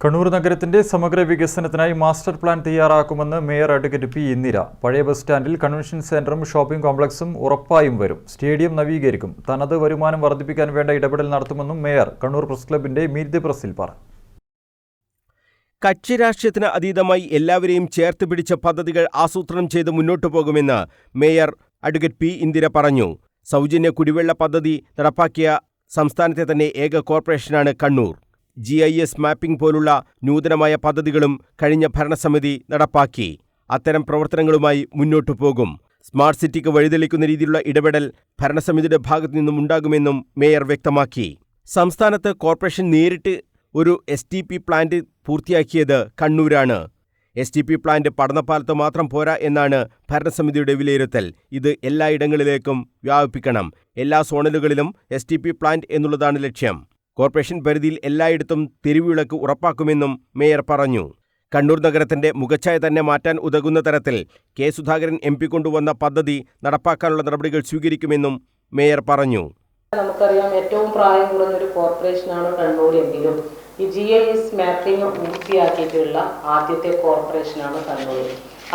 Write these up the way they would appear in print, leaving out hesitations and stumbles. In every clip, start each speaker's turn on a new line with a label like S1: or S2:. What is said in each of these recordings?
S1: കണ്ണൂർ നഗരത്തിന്റെ സമഗ്ര വികസനത്തിനായി മാസ്റ്റർ പ്ലാൻ തയ്യാറാക്കുമെന്ന് മേയർ അഡ്വക്കേറ്റ് പി ഇന്ദിര. പഴയ ബസ് സ്റ്റാൻഡിൽ കൺവെൻഷൻ സെന്ററും ഷോപ്പിംഗ് കോംപ്ലക്സും ഉറപ്പായും വരും. സ്റ്റേഡിയം നവീകരിക്കും. തനത് വരുമാനം വർദ്ധിപ്പിക്കാൻ വേണ്ട ഇടപെടൽ നടത്തുമെന്നും മേയർ കണ്ണൂർ പ്രസ് ക്ലബിന്റെ മീറ്റ് ദി പ്രസിൽ പറഞ്ഞു.
S2: കക്ഷി രാഷ്ട്രീയത്തിന് അതീതമായി എല്ലാവരെയും ചേർത്ത് പിടിച്ച പദ്ധതികൾ ആസൂത്രണം ചെയ്ത് മുന്നോട്ടു പോകുമെന്ന് മേയർ അഡ്വക്കേറ്റ് പി ഇന്ദിര പറഞ്ഞു. സൗജന്യ കുടിവെള്ള പദ്ധതി നടപ്പാക്കിയ സംസ്ഥാനത്തെ തന്നെ ഏക കോർപ്പറേഷനാണ് കണ്ണൂർ. GIS മാപ്പിംഗ് പോലുള്ള നൂതനമായ പദ്ധതികളും കഴിഞ്ഞ ഭരണസമിതി നടപ്പാക്കി. അത്തരം പ്രവർത്തനങ്ങളുമായി മുന്നോട്ടു പോകും. സ്മാർട്ട് സിറ്റിക്ക് വഴിതെളിക്കുന്ന രീതിയിലുള്ള ഇടപെടൽ ഭരണസമിതിയുടെ ഭാഗത്തു നിന്നും ഉണ്ടാകുമെന്നും മേയർ വ്യക്തമാക്കി. സംസ്ഥാനത്ത് കോർപ്പറേഷൻ നേരിട്ട് ഒരു STP പ്ലാന്റ് പൂർത്തിയാക്കിയത് കണ്ണൂരാണ്. STP പ്ലാന്റ് പഠനപാലത്ത് മാത്രം പോരാ എന്നാണ് ഭരണസമിതിയുടെ വിലയിരുത്തൽ. ഇത് എല്ലായിടങ്ങളിലേക്കും വ്യാപിപ്പിക്കണം. എല്ലാ സോണലുകളിലും STP പ്ലാന്റ് എന്നുള്ളതാണ് ലക്ഷ്യം. കോർപ്പറേഷൻ പരിധിയിൽ എല്ലായിടത്തും തെരുവുവിളക്ക് ഉറപ്പാക്കുമെന്നും മേയർ പറഞ്ഞു. കണ്ണൂർ നഗരത്തിന്റെ മുഖച്ഛായ തന്നെ മാറ്റാൻ ഉതകുന്ന തരത്തിൽ K. സുധാകരൻ MP കൊണ്ടുവന്ന പദ്ധതി നടപ്പാക്കാനുള്ള നടപടികൾ സ്വീകരിക്കുമെന്നും മേയർ പറഞ്ഞു.
S3: നമുക്കറിയാം, ഏറ്റവും പ്രായം കുറഞ്ഞൊരു കോർപ്പറേഷനാണ് കണ്ണൂർ എങ്കിലും ഈ GIS മാപ്പിംഗ് പൂർത്തിയാക്കിയിട്ടുള്ള ആദ്യത്തെ കോർപ്പറേഷനാണ് കണ്ണൂർ.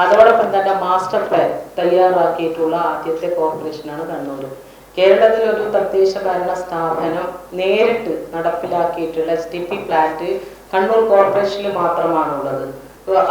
S3: അതോടൊപ്പം തന്നെ മാസ്റ്റർ പ്ലാൻ തയ്യാറാക്കിയിട്ടുള്ള ആദ്യത്തെ കോർപ്പറേഷനാണ് കണ്ണൂർ. കേരളത്തിൽ ഒരു തദ്ദേശ ഭരണ സ്ഥാപനം നേരിട്ട് നടപ്പിലാക്കിയിട്ടുള്ള STP പ്ലാന്റ് കണ്ണൂർ കോർപ്പറേഷനിൽ മാത്രമാണുള്ളത്.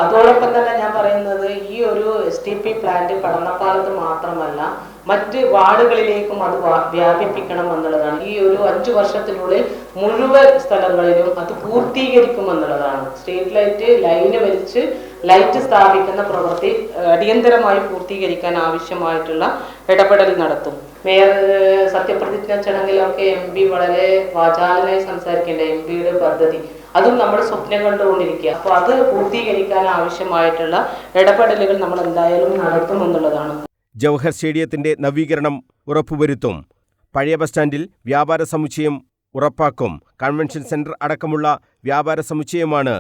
S3: അതോടൊപ്പം തന്നെ ഞാൻ പറയുന്നത്, ഈ ഒരു STP പ്ലാന്റ് പഠനപാലത്ത് മാത്രമല്ല മറ്റ് വാർഡുകളിലേക്കും അത് വ്യാപിപ്പിക്കണം എന്നുള്ളതാണ്. ഈ ഒരു 5 വർഷത്തിനുള്ളിൽ മുഴുവൻ സ്ഥലങ്ങളിലും അത് പൂർത്തീകരിക്കുമെന്നുള്ളതാണ്. സ്ട്രീറ്റ് ലൈറ്റ് ലൈന് വലിച്ച് ലൈറ്റ് സ്ഥാപിക്കുന്ന പ്രവൃത്തി അടിയന്തരമായി പൂർത്തീകരിക്കാൻ ആവശ്യമായിട്ടുള്ള ഇടപെടൽ നടത്തും. മേയർ സത്യപ്രതിജ്ഞ ചടങ്ങിലൊക്കെ MP വളരെ വാചാലനായി സംസാരിക്കേണ്ട MPയുടെ പദ്ധതി അതും നമ്മൾ സ്വപ്നം കണ്ടുകൊണ്ടിരിക്കുക. അപ്പോൾ അത് പൂർത്തീകരിക്കാൻ ആവശ്യമായിട്ടുള്ള ഇടപെടലുകൾ നമ്മൾ എന്തായാലും നടത്തുമെന്നുള്ളതാണ്.
S2: ജവഹർ സ്റ്റേഡിയത്തിന്റെ നവീകരണം ഉറപ്പുവരുത്തും. പഴയ ബസ് സ്റ്റാൻഡിൽ വ്യാപാര സമുച്ചയം ഉറപ്പാക്കും. കൺവെൻഷൻ സെന്റർ അടക്കമുള്ള വ്യാപാര സമുച്ചയമാണ്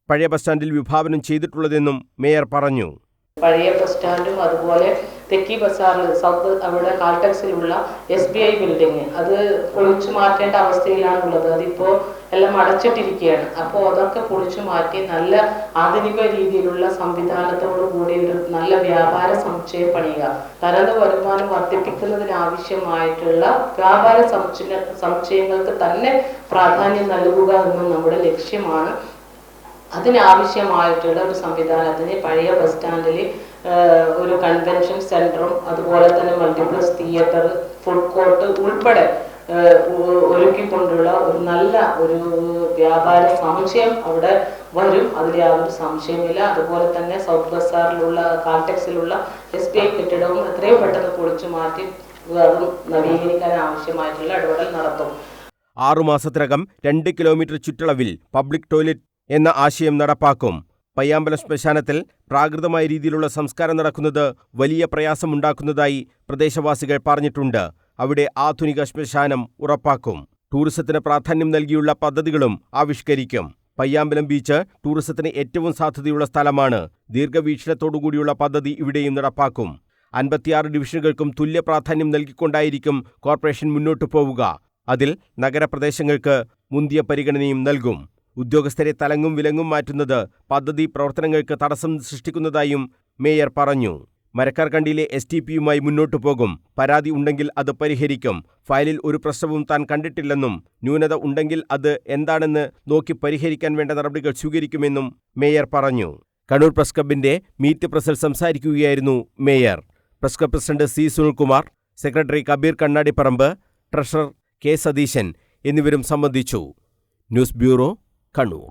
S2: പഴയ ബസ് സ്റ്റാൻഡിൽ വിഭാവനം ചെയ്തിട്ടുള്ളതെന്നും മേയർ പറഞ്ഞു.
S3: പഴയ ബസ് സ്റ്റാൻഡും അതുപോലെ തെക്കി ബസാറിൽ സൗത്ത് അവിടെ കാൽടെക്സിലുള്ള SBI ബിൽഡിങ് അത് പൊളിച്ചു മാറ്റേണ്ട അവസ്ഥയിലാണുള്ളത്. അതിപ്പോൾ എല്ലാം അടച്ചിട്ടിരിക്കുകയാണ്. അപ്പോൾ അതൊക്കെ പൊളിച്ചു മാറ്റി നല്ല ആധുനിക രീതിയിലുള്ള സംവിധാനത്തോടു കൂടി ഒരു നല്ല വ്യാപാര സമുച്ചയം പണിയുക. തനത് വരുമാനം വർദ്ധിപ്പിക്കുന്നതിനാവശ്യമായിട്ടുള്ള വ്യാപാര സമുച്ചയങ്ങൾക്ക് തന്നെ പ്രാധാന്യം നൽകുക എന്നും നമ്മുടെ ലക്ഷ്യമാണ്. അതിനാവശ്യമായിട്ടുള്ള ഒരു സംവിധാനത്തിന് പഴയ ബസ് സ്റ്റാൻഡിൽ ഒരു കൺവെൻഷൻ സെന്ററും അതുപോലെ തന്നെ മൾട്ടിപ്ലക്സ് തിയേറ്റർ, ഫുഡ് കോർട്ട് ഉൾപ്പെടെ ഒരുക്കിക്കൊണ്ടുള്ള ഒരു നല്ല ഒരു വ്യാപാര സമുച്ചയം അവിടെ വരും. അതിൽ യാതൊരു സംശയമില്ല. അതുപോലെ തന്നെ സൗത്ത് ബസാറിലുള്ള കാൽടെക്സിലുള്ള SBI കെട്ടിടവും എത്രയും പെട്ടെന്ന് പൊളിച്ചു മാറ്റി അതും നവീകരിക്കാൻ ആവശ്യമായിട്ടുള്ള ഇടപെടൽ നടത്തും.
S2: 6 മാസത്തിനകം 2 കിലോമീറ്റർ ചുറ്റളവിൽ പബ്ലിക് ടോയ്ലറ്റ് എന്ന ആശയം നടപ്പാക്കും. പയ്യാമ്പലം ശ്മശാനത്തിൽ പ്രാകൃതമായ രീതിയിലുള്ള സംസ്കാരം നടക്കുന്നത് വലിയ പ്രയാസമുണ്ടാക്കുന്നതായി പ്രദേശവാസികൾ പറഞ്ഞിട്ടുണ്ട്. അവിടെ ആധുനിക ശ്മശാനം ഉറപ്പാക്കും. ടൂറിസത്തിന് പ്രാധാന്യം നൽകിയുള്ള പദ്ധതികളും ആവിഷ്കരിക്കും. പയ്യാമ്പലം ബീച്ച് ടൂറിസത്തിന് ഏറ്റവും സാധ്യതയുള്ള സ്ഥലമാണ്. ദീർഘവീക്ഷണത്തോടുകൂടിയുള്ള പദ്ധതി ഇവിടെയും നടപ്പാക്കും. 56 ഡിവിഷനുകൾക്കും തുല്യ പ്രാധാന്യം നൽകിക്കൊണ്ടായിരിക്കും കോർപ്പറേഷൻ മുന്നോട്ടു പോവുക. അതിൽ നഗരപ്രദേശങ്ങൾക്ക് മുന്തിയ പരിഗണനയും നൽകും. ഉദ്യോഗസ്ഥരെ തലങ്ങും വിലങ്ങും മാറ്റുന്നത് പദ്ധതി പ്രവർത്തനങ്ങൾക്ക് തടസ്സം സൃഷ്ടിക്കുന്നതായും മേയർ പറഞ്ഞു. മരക്കാർകണ്ടിയിലെ STPയുമായി മുന്നോട്ടു പോകും. പരാതി ഉണ്ടെങ്കിൽ അത് പരിഹരിക്കും. ഫയലിൽ ഒരു പ്രശ്നവും താൻ കണ്ടിട്ടില്ലെന്നും ന്യൂനത ഉണ്ടെങ്കിൽ അത് എന്താണെന്ന് നോക്കി പരിഹരിക്കാൻ വേണ്ട നടപടികൾ സ്വീകരിക്കുമെന്നും മേയർ പറഞ്ഞു. കണ്ണൂർ പ്രസ് ക്ലബിന്റെ മീറ്റ് പ്രസിൽ സംസാരിക്കുകയായിരുന്നു mayor. Press club president C. Sunilkumar, secretary Kabeer Kannadiparamba, treasurer K. Satheesan എന്നിവരും സംബന്ധിച്ചു. News bureau, Kannur.